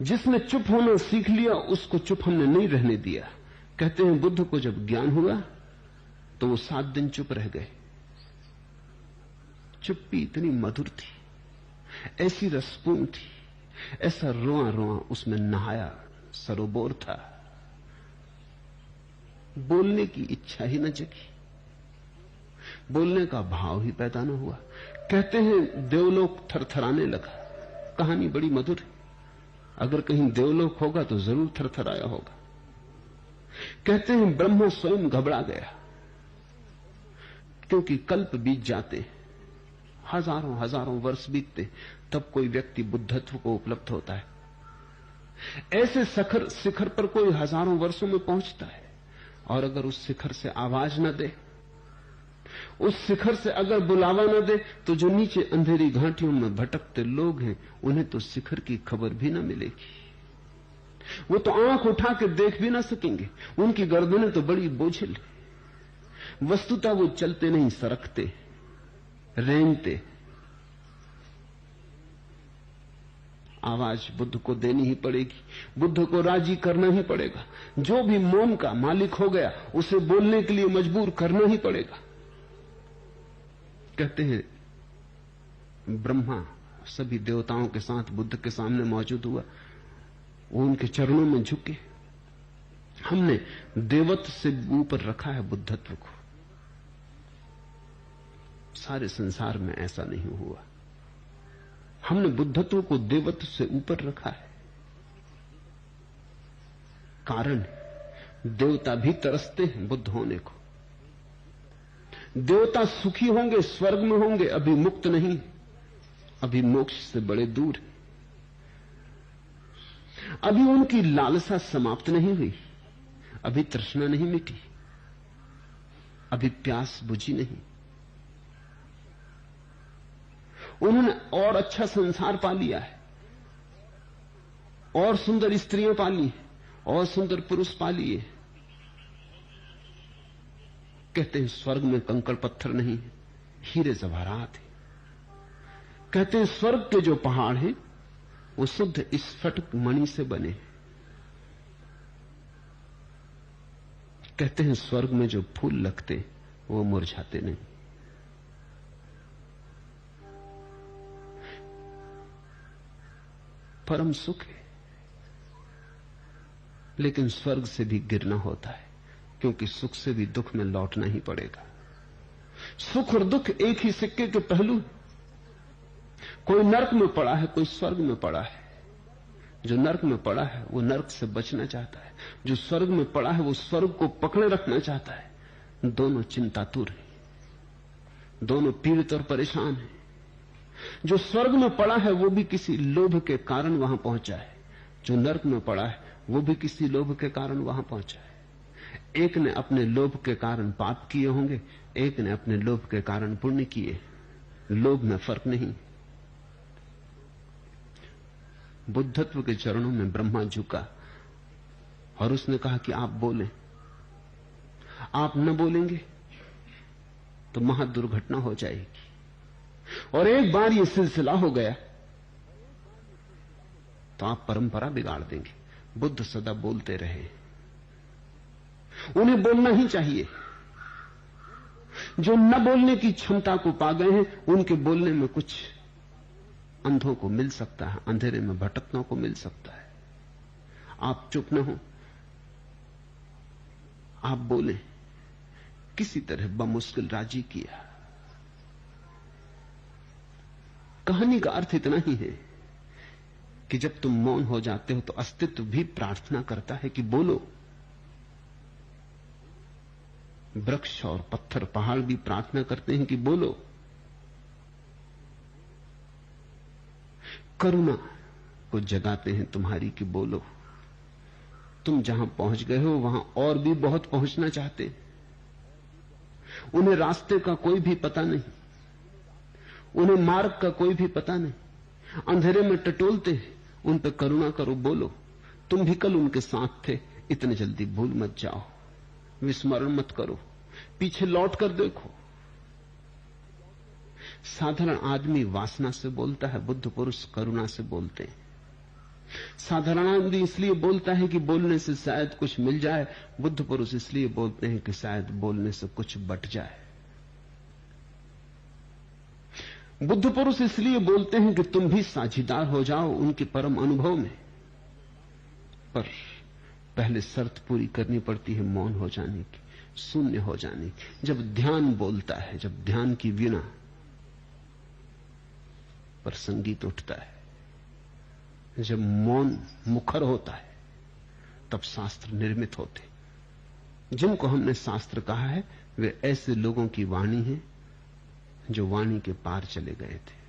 जिसने चुप होना सीख लिया उसको चुप हमने नहीं रहने दिया। कहते हैं बुद्ध को जब ज्ञान हुआ तो वो 7 दिन चुप रह गए। चुप्पी इतनी मधुर थी, ऐसी रसपूर्ण थी, ऐसा रोआ रोआ उसमें नहाया सरोबोर था। बोलने की इच्छा ही न जगी, बोलने का भाव ही पैदा न हुआ। कहते हैं देवलोक थरथराने लगा। कहानी बड़ी मधुर है, अगर कहीं देवलोक होगा तो जरूर थरथराया होगा। कहते हैं ब्रह्मा स्वयं घबरा गया, क्योंकि कल्प बीत जाते, हजारों हजारों वर्ष बीतते, तब कोई व्यक्ति बुद्धत्व को उपलब्ध होता है। ऐसे शिखर पर कोई हजारों वर्षों में पहुंचता है, और अगर उस शिखर से आवाज न दे, उस शिखर से अगर बुलावा न दे, तो जो नीचे अंधेरी घाटियों में भटकते लोग हैं उन्हें तो शिखर की खबर भी न मिलेगी। वो तो आंख उठा के देख भी ना सकेंगे, उनकी गर्दनें तो बड़ी बोझिल। वस्तुतः वो चलते नहीं, सरकते, रेंगते। आवाज बुद्ध को देनी ही पड़ेगी, बुद्ध को राजी करना ही पड़ेगा। जो भी मौन का मालिक हो गया उसे बोलने के लिए मजबूर करना ही पड़ेगा। कहते हैं ब्रह्मा सभी देवताओं के साथ बुद्ध के सामने मौजूद हुआ, वो उनके चरणों में झुके। हमने देवत्व से ऊपर रखा है बुद्धत्व को, सारे संसार में ऐसा नहीं हुआ। हमने बुद्धत्व को देवत्व से ऊपर रखा है। कारण देवता भी तरसते हैं बुद्ध होने को। देवता सुखी होंगे, स्वर्ग में होंगे, अभी मुक्त नहीं, अभी मोक्ष से बड़े दूर। अभी उनकी लालसा समाप्त नहीं हुई, अभी तृष्णा नहीं मिटी, अभी प्यास बुझी नहीं। उन्होंने और अच्छा संसार पा लिया है, और सुंदर स्त्रियां पाली हैं, और सुंदर पुरुष पा लिए। कहते हैं स्वर्ग में कंकड़ पत्थर नहीं, हीरे जवाहरात है। कहते हैं स्वर्ग के जो पहाड़ हैं वो शुद्ध स्फटिक मणि से बने। कहते हैं स्वर्ग में जो फूल लगते वो मुरझाते नहीं। परम सुख है, लेकिन स्वर्ग से भी गिरना होता है, क्योंकि सुख से भी दुख में लौटना ही पड़ेगा। सुख और दुख एक ही सिक्के के पहलू। कोई नरक में पड़ा है, कोई स्वर्ग में पड़ा है। जो नरक में पड़ा है वो नरक से बचना चाहता है, जो स्वर्ग में पड़ा है वो स्वर्ग को पकड़े रखना चाहता है। दोनों चिंतातुर हैं, दोनों पीड़ित और परेशान हैं। जो स्वर्ग में पड़ा है वो भी किसी लोभ के कारण वहां पहुंचा है, जो नरक में पड़ा है वो भी किसी लोभ के कारण वहां पहुंचा है। एक ने अपने लोभ के कारण पाप किए होंगे, एक ने अपने लोभ के कारण पुण्य किए। लोभ में फर्क नहीं। बुद्धत्व के चरणों में ब्रह्मा झुका और उसने कहा कि आप बोलें। आप न बोलेंगे तो महादुर्घटना हो जाएगी। और एक बार ये सिलसिला हो गया तो आप परंपरा बिगाड़ देंगे। बुद्ध सदा बोलते रहे, उन्हें बोलना ही चाहिए। जो न बोलने की क्षमता को पा गए हैं उनके बोलने में कुछ अंधों को मिल सकता है, अंधेरे में भटकनों को मिल सकता है। आप चुप न हो, आप बोले। किसी तरह बमुश्किल राजी किया। कहानी का अर्थ इतना ही है कि जब तुम मौन हो जाते हो तो अस्तित्व भी प्रार्थना करता है कि बोलो। वृक्ष और पत्थर पहाड़ भी प्रार्थना करते हैं कि बोलो। करुणा को जगाते हैं तुम्हारी कि बोलो। तुम जहां पहुंच गए हो वहां और भी बहुत पहुंचना चाहते। उन्हें रास्ते का कोई भी पता नहीं, उन्हें मार्ग का कोई भी पता नहीं, अंधेरे में टटोलते। उन पर करुणा करो, बोलो। तुम भी कल उनके साथ थे, इतने जल्दी भूल मत जाओ, विस्मरण मत करो, पीछे लौट कर देखो। साधारण आदमी वासना से बोलता है, बुद्ध पुरुष करुणा से बोलते हैं। साधारणानंद इसलिए बोलता है कि बोलने से शायद कुछ मिल जाए, बुद्ध पुरुष इसलिए बोलते हैं कि शायद बोलने से कुछ बट जाए। बुद्ध पुरुष इसलिए बोलते हैं कि तुम भी साझीदार हो जाओ उनके परम अनुभव में, पर पहले शर्त पूरी करनी पड़ती है मौन हो जाने की, शून्य हो जाने की। जब ध्यान बोलता है, जब ध्यान की वीणा पर संगीत उठता है, जब मौन मुखर होता है, तब शास्त्र निर्मित होते। जिनको हमने शास्त्र कहा है वे ऐसे लोगों की वाणी है जो वाणी के पार चले गए थे,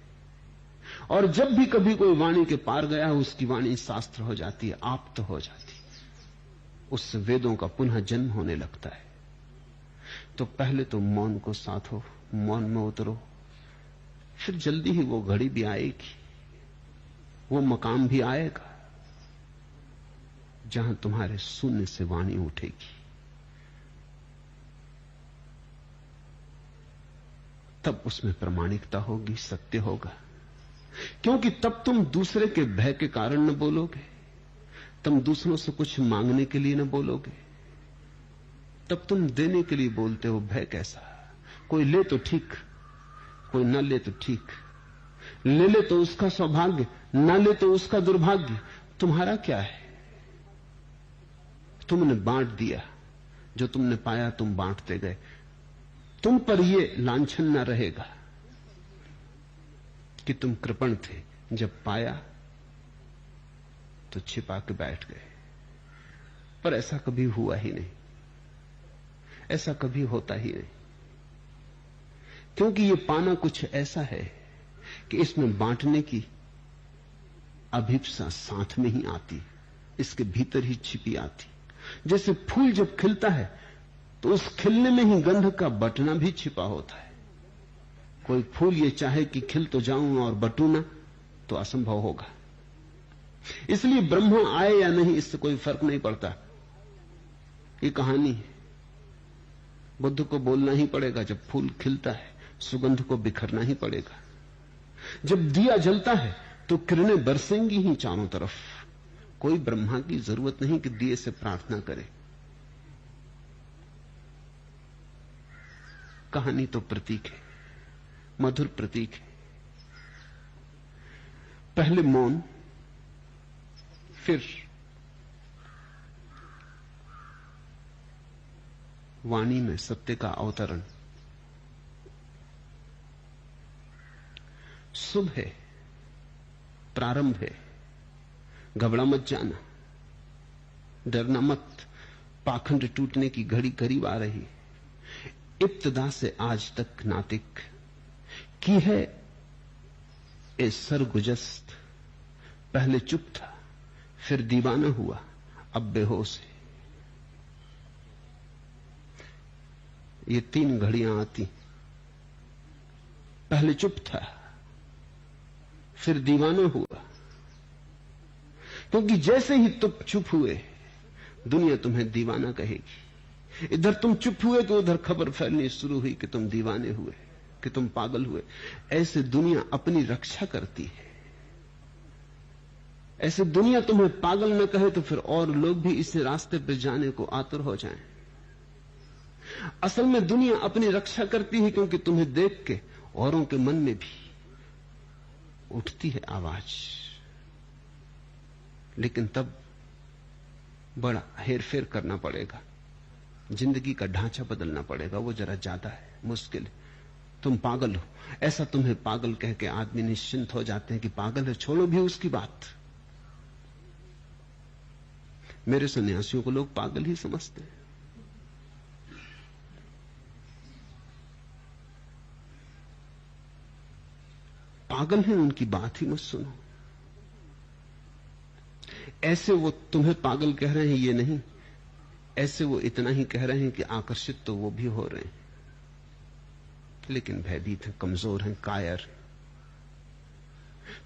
और जब भी कभी कोई वाणी के पार गया है उसकी वाणी शास्त्र हो जाती है, आप्त हो जाती है, उससे वेदों का पुनः जन्म होने लगता है। तो पहले तो मौन को साधो, मौन में उतरो, फिर जल्दी ही वो घड़ी भी आएगी, वो मकाम भी आएगा जहां तुम्हारे शून्य से वाणी उठेगी। तब उसमें प्रामाणिकता होगी, सत्य होगा, क्योंकि तब तुम दूसरे के भय के कारण न बोलोगे, तुम दूसरों से कुछ मांगने के लिए न बोलोगे, तब तुम देने के लिए बोलते हो। भय कैसा? कोई ले तो ठीक, कोई न ले तो ठीक, ले ले तो उसका सौभाग्य, न ले तो उसका दुर्भाग्य। तुम्हारा क्या है? तुमने बांट दिया, जो तुमने पाया तुम बांटते गए, तुम पर यह लांछन न रहेगा कि तुम कृपण थे, जब पाया तो छिपा के बैठ गए। पर ऐसा कभी हुआ ही नहीं, ऐसा कभी होता ही नहीं, क्योंकि यह पाना कुछ ऐसा है कि इसमें बांटने की अभिप्सा साथ में ही आती, इसके भीतर ही छिपी आती। जैसे फूल जब खिलता है तो उस खिलने में ही गंध का बटना भी छिपा होता है। कोई फूल ये चाहे कि खिल तो जाऊं और बटू ना, तो असंभव होगा। इसलिए ब्रह्मा आए या नहीं इससे कोई फर्क नहीं पड़ता। ये कहानी है, बुद्ध को बोलना ही पड़ेगा। जब फूल खिलता है सुगंध को बिखरना ही पड़ेगा। जब दिया जलता है तो किरणें बरसेंगी ही चारों तरफ। कोई ब्रह्मा की जरूरत नहीं कि दिए से प्रार्थना करे। कहानी तो प्रतीक है, मधुर प्रतीक है। पहले मौन, फिर वाणी में सत्य का अवतरण। शुभ है, प्रारंभ है, घबरा मत जाना, डरना मत। पाखंड टूटने की घड़ी करीब आ रही। इब्तिदा से आज तक नातिक की है ए सरगुजस्त। पहले चुप था, फिर दीवाना हुआ, अब बेहोश है। ये तीन घड़ियां आती। पहले चुप था, फिर दीवाना हुआ, क्योंकि जैसे ही तुम चुप हुए दुनिया तुम्हें दीवाना कहेगी। इधर तुम चुप हुए तो उधर खबर फैलनी शुरू हुई कि तुम दीवाने हुए, कि तुम पागल हुए। ऐसे दुनिया अपनी रक्षा करती है। ऐसे दुनिया तुम्हें पागल न कहे तो फिर और लोग भी इस रास्ते पर जाने को आतुर हो जाएं। असल में दुनिया अपनी रक्षा करती है, क्योंकि तुम्हें देख के औरों के मन में भी उठती है आवाज। लेकिन तब बड़ा हेरफेर करना पड़ेगा, जिंदगी का ढांचा बदलना पड़ेगा। वो जरा ज्यादा है, मुश्किल है। तुम पागल हो, ऐसा तुम्हें पागल कह के आदमी निश्चिंत हो जाते हैं कि पागल है, छोड़ो भी उसकी बात। मेरे सन्यासियों को लोग पागल ही समझते हैं। पागल हैं, उनकी बात ही मत सुनो। ऐसे वो तुम्हें पागल कह रहे हैं ये नहीं, ऐसे वो इतना ही कह रहे हैं कि आकर्षित तो वो भी हो रहे हैं, लेकिन भयभीत हैं, कमजोर हैं, कायर।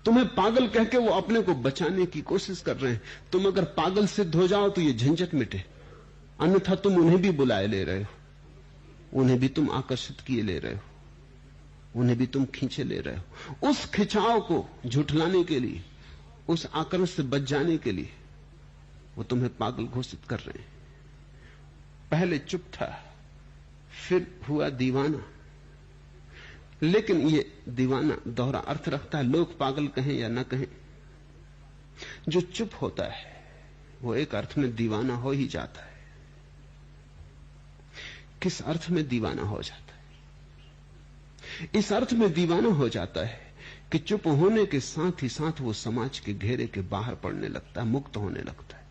तुम्हें पागल कह के वो अपने को बचाने की कोशिश कर रहे हैं। तुम अगर पागल सिद्ध हो जाओ तो ये झंझट मिटे, अन्यथा तुम उन्हें भी बुलाए ले रहे हो, उन्हें भी तुम आकर्षित किए ले रहे हो, उन्हें भी तुम खींचे ले रहे हो। उस खिंचाव को झुठलाने के लिए उस आकर्षण से बच जाने के लिए वो तुम्हें पागल घोषित कर रहे हैं। पहले चुप था, फिर हुआ दीवाना। लेकिन ये दीवाना दोहरा अर्थ रखता है। लोग पागल कहें या ना कहें, जो चुप होता है वो एक अर्थ में दीवाना हो ही जाता है। किस अर्थ में दीवाना हो जाता है? इस अर्थ में दीवाना हो जाता है कि चुप होने के साथ ही साथ वो समाज के घेरे के बाहर पड़ने लगता है, मुक्त होने लगता है।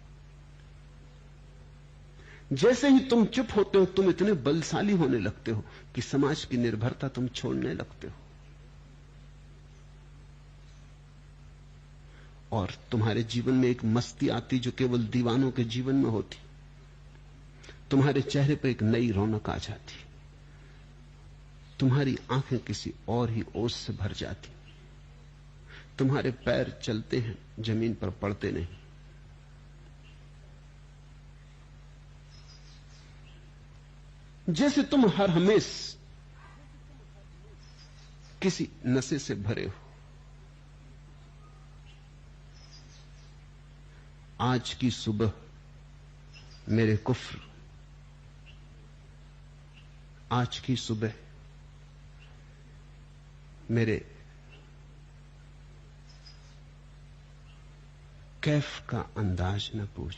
जैसे ही तुम चुप होते हो, तुम इतने बलशाली होने लगते हो कि समाज की निर्भरता तुम छोड़ने लगते हो, और तुम्हारे जीवन में एक मस्ती आती जो केवल दीवानों के जीवन में होती। तुम्हारे चेहरे पर एक नई रौनक आ जाती, तुम्हारी आंखें किसी और ही ओज से भर जाती, तुम्हारे पैर चलते हैं, जमीन पर पड़ते नहीं। जैसे तुम हर हमेश किसी नशे से भरे हो। आज की सुबह मेरे कुफ्र, आज की सुबह मेरे कैफ का अंदाज न पूछ।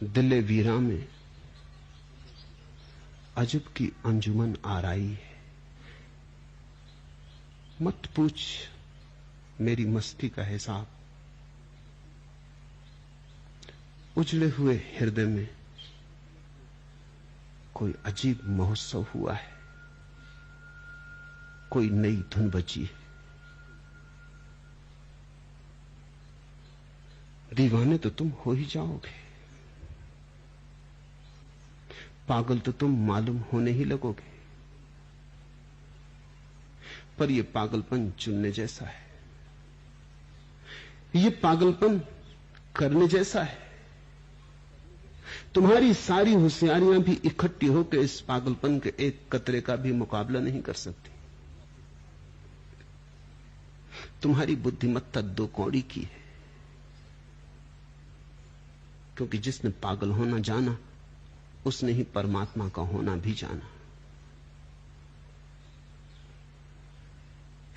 दिले वीरा में अजब की अंजुमन आराई है। मत पूछ मेरी मस्ती का हिसाब। उजड़े हुए हृदय में कोई अजीब महोत्सव हुआ है, कोई नई धुन बजी है। दीवाने तो तुम हो ही जाओगे, पागल तो तुम मालूम होने ही लगोगे। पर यह पागलपन चुनने जैसा है, यह पागलपन करने जैसा है। तुम्हारी सारी होशियारियां भी इकट्ठी होकर इस पागलपन के एक कतरे का भी मुकाबला नहीं कर सकती। तुम्हारी बुद्धिमत्ता दो कौड़ी की है, क्योंकि जिसने पागल होना जाना उसने ही परमात्मा का होना भी जाना।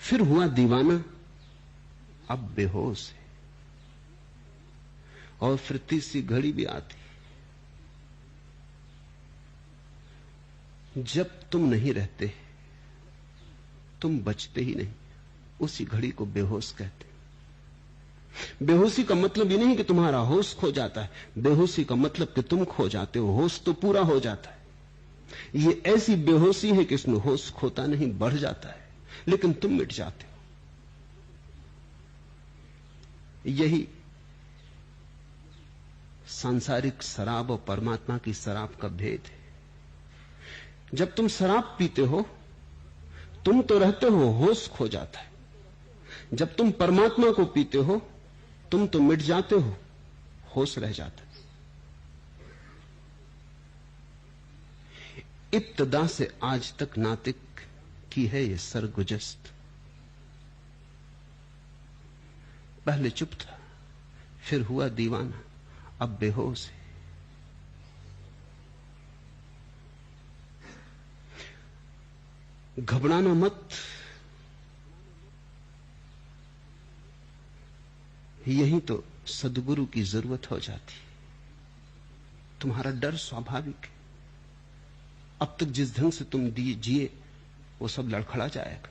फिर हुआ दीवाना, अब बेहोश है। और फिर तीसरी घड़ी भी आती, जब तुम नहीं रहते, तुम बचते ही नहीं। उसी घड़ी को बेहोश कहते। बेहोशी का मतलब ये नहीं कि तुम्हारा होश खो जाता है, बेहोशी का मतलब कि तुम खो जाते हो। होश तो पूरा हो जाता है। ये ऐसी बेहोशी है कि इसमें होश खोता नहीं, बढ़ जाता है, लेकिन तुम मिट जाते हो। यही सांसारिक शराब और परमात्मा की शराब का भेद है। जब तुम शराब पीते हो, तुम तो रहते हो, होश खो जाता है। जब तुम परमात्मा को पीते हो, तुम तो मिट जाते हो, होश रह जाता है। इब्तिदा से आज तक नातिक की है ये सरगुजस्त। पहले चुप था, फिर हुआ दीवाना, अब बेहोश है। घबराना मत, यही तो सद्गुरु की जरूरत हो जाती। तुम्हारा डर स्वाभाविक है। अब तक जिस ढंग से तुम जिए वो सब लड़खड़ा जाएगा।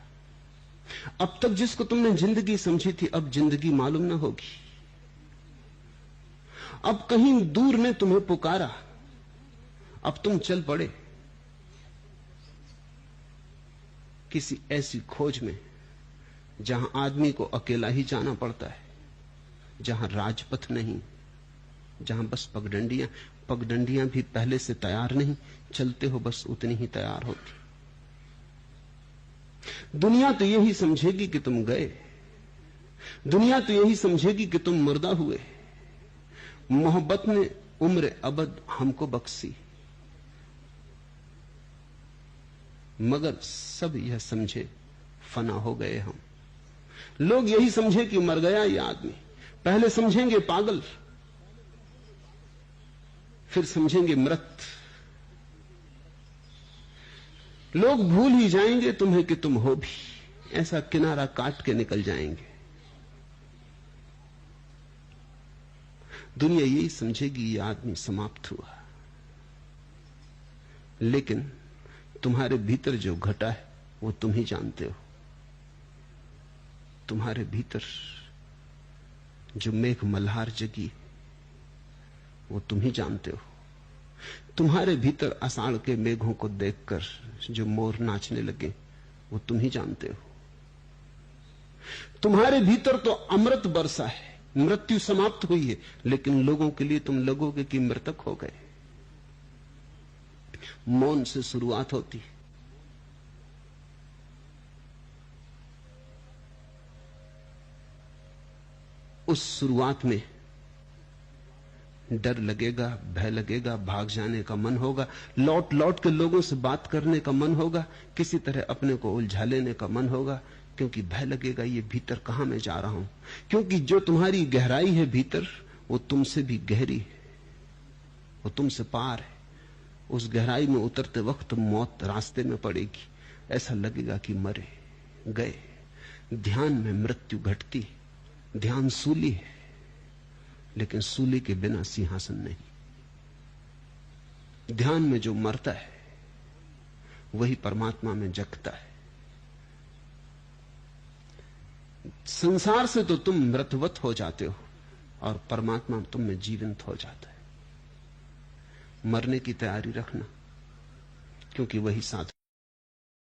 अब तक जिसको तुमने जिंदगी समझी थी, अब जिंदगी मालूम ना होगी। अब कहीं दूर ने तुम्हें पुकारा, अब तुम चल पड़े किसी ऐसी खोज में जहां आदमी को अकेला ही जाना पड़ता है, जहां राजपथ नहीं, जहां बस पगडंडियां भी पहले से तैयार नहीं, चलते हो बस उतनी ही तैयार होती। दुनिया तो यही समझेगी कि तुम गए, दुनिया तो यही समझेगी कि तुम मुर्दा हुए। मोहब्बत ने उम्र अबद हमको बख्शी, मगर सब यह समझे फना हो गए हम। लोग यही समझे कि मर गया ये आदमी, पहले समझेंगे पागल, फिर समझेंगे मृत। लोग भूल ही जाएंगे तुम्हें कि तुम हो भी, ऐसा किनारा काट के निकल जाएंगे। दुनिया यही समझेगी ये आदमी समाप्त हुआ, लेकिन तुम्हारे भीतर जो घटा है वो तुम ही जानते हो। तुम्हारे भीतर जो मेघ मल्हार जगी वो तुम ही जानते हो। तुम्हारे भीतर आषाढ़ के मेघों को देखकर जो मोर नाचने लगे वो तुम ही जानते हो। तुम्हारे भीतर तो अमृत बरसा है, मृत्यु समाप्त हुई है, लेकिन लोगों के लिए तुम लगोगे कि मृतक हो गए। मौन से शुरुआत होती, उस शुरुआत में डर लगेगा, भय लगेगा, भाग जाने का मन होगा, लौट लौट के लोगों से बात करने का मन होगा, किसी तरह अपने को उलझा लेने का मन होगा, क्योंकि भय लगेगा ये भीतर कहां मैं जा रहा हूं। क्योंकि जो तुम्हारी गहराई है भीतर वो तुमसे भी गहरी है, वो तुमसे पार है। उस गहराई में उतरते वक्त मौत रास्ते में पड़ेगी, ऐसा लगेगा कि मरे गए। ध्यान में मृत्यु घटती, ध्यान सूली है, लेकिन सूली के बिना सिंहासन नहीं। ध्यान में जो मरता है वही परमात्मा में जगता है। संसार से तो तुम मृतवत हो जाते हो और परमात्मा तुम में जीवंत हो जाता है। मरने की तैयारी रखना, क्योंकि वही साथ